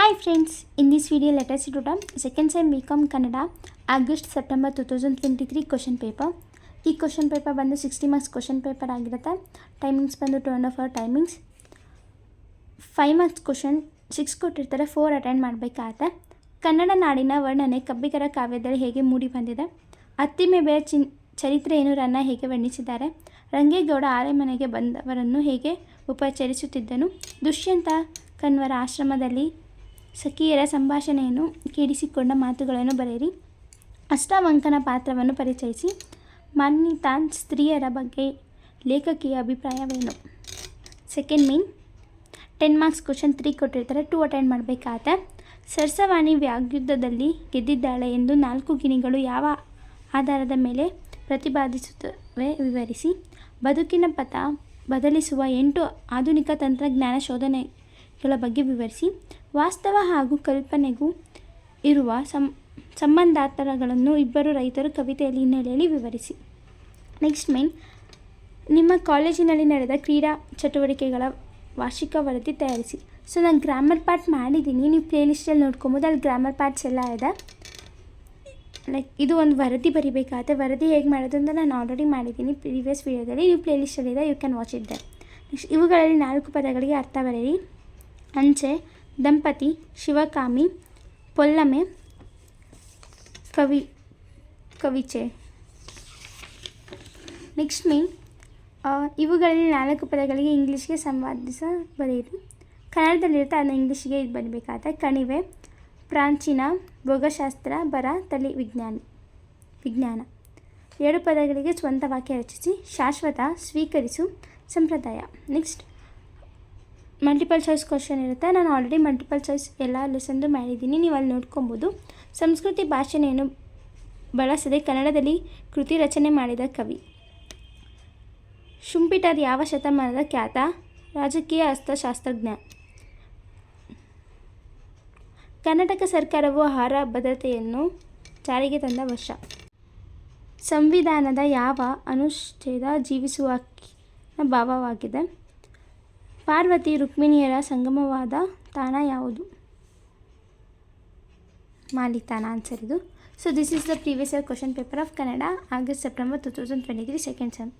Hi friends, in this video let us see to the second sem BCom Kannada August September 2023 question paper. ಈ question paper ಬಂದು 60 marks question paper ಆಗಿರುತ್ತೆ. Timings ಬಂದು 2.5 hour timings. 5 marks question 6 ಕೊಟ್ಟಿರ್ತಾರೆ, 4 attend ಮಾಡಬೇಕಾಗತ್ತೆ. ಕನ್ನಡ ನಾಡಿನ ವರ್ಣನೆ ಕಬ್ಬಿಗರ ಕಾವ್ಯದಲ್ಲಿ ಹೇಗೆ ಮೂಡಿ ಬಂದಿದೆ? ಅತ್ತಿಮೆಬೆಯ ಚರಿತ್ರೆಯನ್ನು ರನ್ನ ಹೇಗೆ ವರ್ಣಿಸಿದ್ದಾರೆ? ರಂಗೇಗೌಡ ಆರೆಮನೆಗೆ ಬಂದವರನ್ನು ಹೇಗೆ ಉಪಚರಿಸುತ್ತಿದ್ದನು? ದುಷ್ಯಂತ ಕಣ್ವರ ಆಶ್ರಮದಲ್ಲಿ ಸಖಿಯರ ಸಂಭಾಷಣೆಯನ್ನು ಕೇಳಿಸಿಕೊಂಡ ಮಾತುಗಳನ್ನು ಬರೆಯಿರಿ. ಅಷ್ಟಾವಂಕನ ಪಾತ್ರವನ್ನು ಪರಿಚಯಿಸಿ. ಮಾನ್ವಿತಾನ್ ಸ್ತ್ರೀಯರ ಬಗ್ಗೆ ಲೇಖಕಿಯ ಅಭಿಪ್ರಾಯವೇನು? ಸೆಕೆಂಡ್ ಮೇನ್ 10 ಮಾರ್ಕ್ಸ್ ಕ್ವಶನ್ 3 ಕೊಟ್ಟಿರ್ತಾರೆ, 2 ಅಟೆಂಡ್ ಮಾಡಬೇಕಾಗತ್ತೆ. ಸರಸವಾಣಿ ವ್ಯಾಗ್ಯುದ್ಧದಲ್ಲಿ ಗೆದ್ದಿದ್ದಾಳೆ ಎಂದು 4 ಗಿಣಿಗಳು ಯಾವ ಆಧಾರದ ಮೇಲೆ ಪ್ರತಿಪಾದಿಸುತ್ತವೆ ವಿವರಿಸಿ. ಬದುಕಿನ ಪಥ ಬದಲಿಸುವ 8 ಆಧುನಿಕ ತಂತ್ರಜ್ಞಾನ ಶೋಧನೆಗಳ ಬಗ್ಗೆ ವಿವರಿಸಿ. ವಾಸ್ತವ ಹಾಗೂ ಕಲ್ಪನೆಗೂ ಇರುವ ಸಂಬಂಧಾಂತರಗಳನ್ನು ಇಬ್ಬರು ರೈತರು ಕವಿತೆಯಲ್ಲಿ ಹಿನ್ನೆಲೆಯಲ್ಲಿ ವಿವರಿಸಿ. ನೆಕ್ಸ್ಟ್ ಮೇನ್, ನಿಮ್ಮ ಕಾಲೇಜಿನಲ್ಲಿ ನಡೆದ ಕ್ರೀಡಾ ಚಟುವಟಿಕೆಗಳ ವಾರ್ಷಿಕ ವರದಿ ತಯಾರಿಸಿ. ಸೊ ನಾನು ಗ್ರಾಮರ್ ಪಾರ್ಟ್ ಮಾಡಿದ್ದೀನಿ, ನೀವು ಪ್ಲೇಲಿಸ್ಟಲ್ಲಿ ನೋಡ್ಕೊಬೋದು, ಅಲ್ಲಿ ಗ್ರಾಮರ್ ಪಾರ್ಟ್ಸ್ ಎಲ್ಲ ಇದೆ. ಲೈಕ್ ಇದು ಒಂದು ವರದಿ ಬರಿಬೇಕಾಗುತ್ತೆ. ವರದಿ ಹೇಗೆ ಮಾಡೋದು ಅಂತ ನಾನು ಆಲ್ರೆಡಿ ಮಾಡಿದ್ದೀನಿ ಪ್ರೀವಿಯಸ್ ವೀಡಿಯೋದಲ್ಲಿ, ನೀವು ಪ್ಲೇಲಿಸ್ಟಲ್ಲಿದೆ, you can watch it there. Next ಇವುಗಳಲ್ಲಿ 4 ಪದಗಳಿಗೆ ಅರ್ಥ ಬರೆಯಿರಿ. ಅಂಚೆ, ದಂಪತಿ, ಶಿವಕಾಮಿ, ಪೊಲ್ಲಮೆ, ಕವಿಚೆ. ನೆಕ್ಸ್ಟ್ ಮೇನ್, ಇವುಗಳಲ್ಲಿ 4 ಪದಗಳಿಗೆ ಇಂಗ್ಲೀಷ್ಗೆ ಸಂವಾದಿಸ ಬರೆಯಿರಿ. ಕನ್ನಡದಲ್ಲಿರುತ್ತೆ, ಅದನ್ನು ಇಂಗ್ಲೀಷಿಗೆ ಇದು ಬರೀಬೇಕಾಗುತ್ತೆ. ಕಣಿವೆ, ಪ್ರಾಚೀನ, ಭೋಗಶಾಸ್ತ್ರ, ಬರ, ತಳಿ ವಿಜ್ಞಾನ. 7 ಪದಗಳಿಗೆ ಸ್ವಂತ ವಾಕ್ಯ ರಚಿಸಿ. ಶಾಶ್ವತ, ಸ್ವೀಕರಿಸು, ಸಂಪ್ರದಾಯ. ನೆಕ್ಸ್ಟ್ ಮಲ್ಟಿಪಲ್ ಚಾಯ್ಸ್ ಕ್ವಶನ್ ಇರುತ್ತೆ, ನಾನು ಆಲ್ರೆಡಿ ಮಲ್ಟಿಪಲ್ ಚಾಯ್ಸ್ ಎಲ್ಲ ಲೆಸನ್ದು ಮಾಡಿದ್ದೀನಿ, ನೀವು ಅಲ್ಲಿ ನೋಡ್ಕೊಬೋದು. ಸಂಸ್ಕೃತಿ ಭಾಷೆಯನ್ನು ಬಳಸದೆ ಕನ್ನಡದಲ್ಲಿ ಕೃತಿ ರಚನೆ ಮಾಡಿದ ಕವಿ. ಶುಂಪಿಟರ್ ಯಾವ ಶತಮಾನದ ಖ್ಯಾತ ರಾಜಕೀಯ ಅರ್ಥಶಾಸ್ತ್ರಜ್ಞ? ಕರ್ನಾಟಕ ಸರ್ಕಾರವು ಆಹಾರ ಭದ್ರತೆಯನ್ನು ಜಾರಿಗೆ ತಂದ ವರ್ಷ. ಸಂವಿಧಾನದ ಯಾವ ಅನುಚ್ಛೇದ ಜೀವಿಸುವ ಹಕ್ಕಿನ ಭಾವವಾಗಿದೆ? ಪಾರ್ವತಿ ರುಕ್ಮಿಣಿಯರ ಸಂಗಮವಾದ ತಾಣ ಯಾವುದು? ಮಾಲಿತಾನ ಆನ್ಸರ್ ಇದು. So this is the previous year question paper of Kannada August September 2023 second sem.